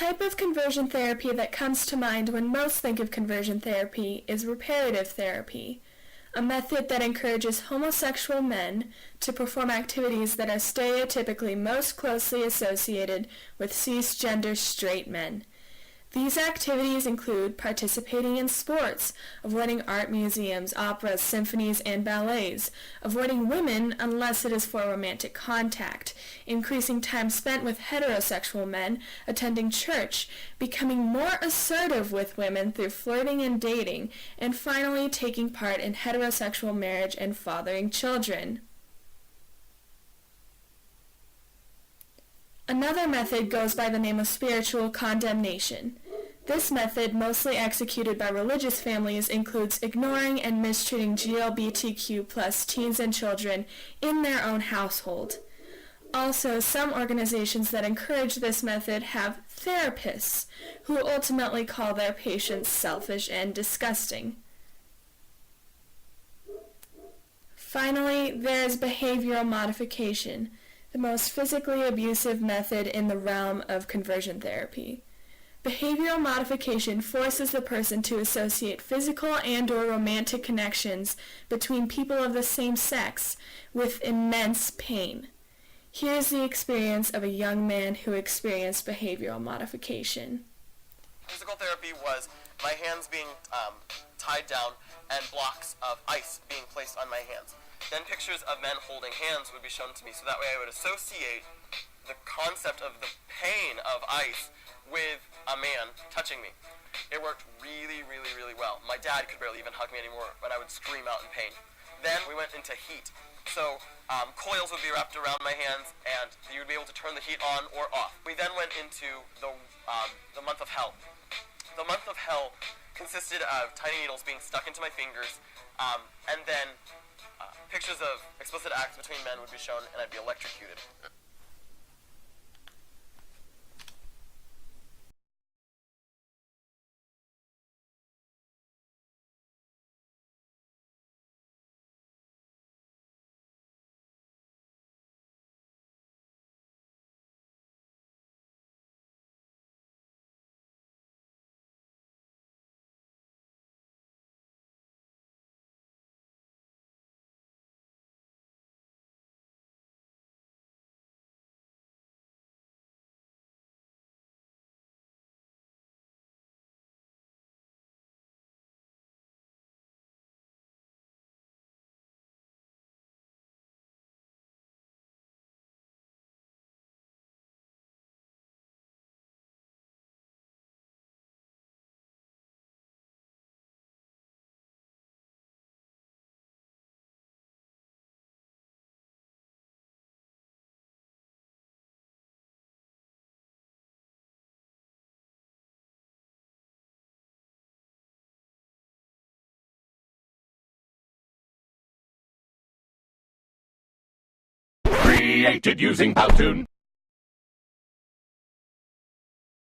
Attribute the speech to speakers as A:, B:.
A: type of conversion therapy that comes to mind when most think of conversion therapy is reparative therapy, a method that encourages homosexual men to perform activities that are stereotypically most closely associated with cisgender straight men. These activities include participating in sports, avoiding art museums, operas, symphonies, and ballets, avoiding women unless it is for romantic contact, increasing time spent with heterosexual men, attending church, becoming more assertive with women through flirting and dating, and finally taking part in heterosexual marriage and fathering children. Another method goes by the name of spiritual condemnation. This method, mostly executed by religious families, includes ignoring and mistreating GLBTQ+ teens and children in their own household. Also, some organizations that encourage this method have therapists, who ultimately call their patients selfish and disgusting. Finally, there is behavioral modification, the most physically abusive method in the realm of conversion therapy. Behavioral modification forces the person to associate physical and/or romantic connections between people of the same sex with immense pain. Here's the experience of a young man who experienced behavioral modification.
B: Physical therapy was my hands being tied down and blocks of ice being placed on my hands. Then pictures of men holding hands would be shown to me, so that way I would associate the concept of the pain of ice with a man touching me. It worked really, really, really well. My dad could barely even hug me anymore when I would scream out in pain. Then we went into heat. So coils would be wrapped around my hands, and you would be able to turn the heat on or off. We then went into the month of hell. The month of hell consisted of tiny needles being stuck into my fingers, and then pictures of explicit acts between men would be shown, and I'd be electrocuted.
C: Created using Powtoon.